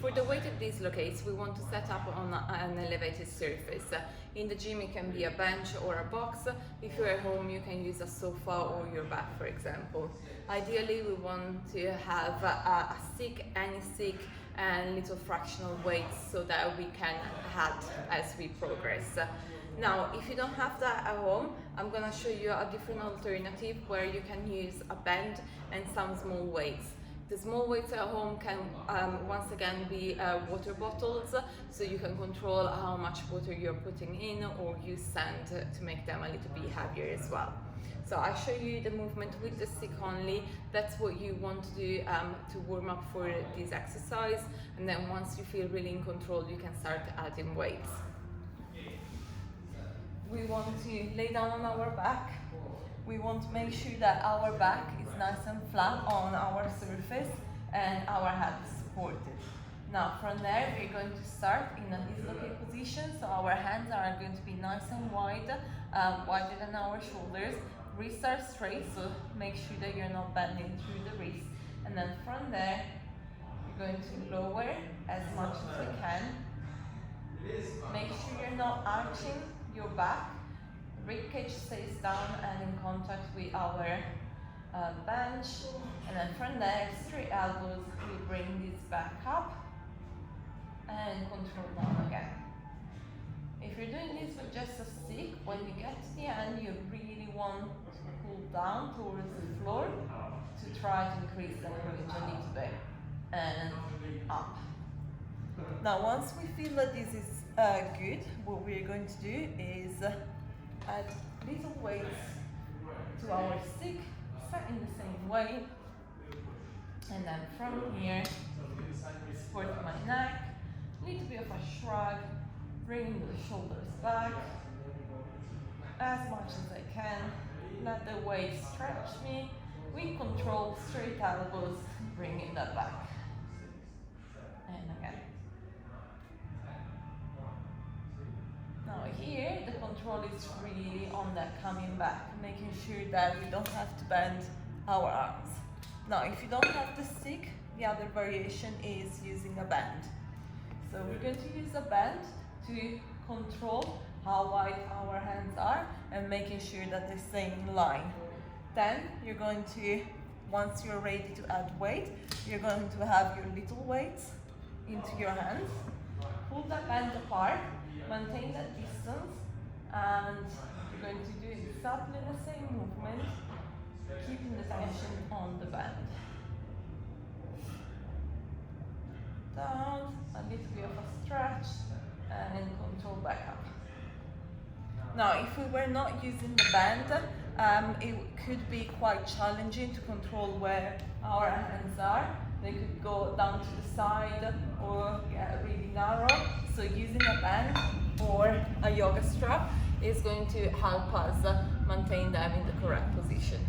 For the weighted dislocates, we want to set up on an elevated surface. In the gym it can be a bench or a box. If you're at home you can use a sofa or your bed, for example. Ideally we want to have a stick, any stick, and little fractional weights so that we can add as we progress. Now, if you don't have that at home, I'm gonna show you a different alternative where you can use a band and some small weights. The small weights at home can once again be water bottles, so you can control how much water you're putting in, or use sand to make them a little bit heavier as well. So I show you the movement with the stick only. That's what you want to do to warm up for this exercise, and then once you feel really in control, you can start adding weights. We want to lay down on our back. We want to make sure that our back is nice and flat on our surface and our head is supported. Now from there we're going to start in a dislocate position, so our hands are going to be nice and wide, wider than our shoulders. Wrists are straight, so make sure that you're not bending through the wrists. And then from there you're going to lower as much as you can. Make sure you're not arching your back. Ribcage stays down and in contact with our bench, and then from there, straight elbows, we bring this back up and control down again. If you're doing this with just a stick, when you get to the end, you really want to pull down towards the floor to try to increase the range a little bit, and up. Now, once we feel that this is good, what we're going to do is add little weights to our stick, set in the same way, and then from here, support my neck, little bit of a shrug, bringing the shoulders back as much as I can, let the weight stretch me, with control, straight elbows, bringing that back, and again. Now here, the control is really on that coming back, making sure that we don't have to bend our arms. Now, if you don't have the stick, the other variation is using a band. So we're going to use a band to control how wide our hands are and making sure that they stay in line. Then you're going to, once you're ready to add weight, you're going to have your little weights into your hands, pull that band apart, maintain that distance, and you're going to do exactly the same movement, keeping the tension on the band. Down, a little bit of a stretch, and control back up. Now, if we were not using the band, it could be quite challenging to control where our hands are. They could go down to the side or get really narrow. So using a band or a yoga strap is going to help us maintain them in the correct position.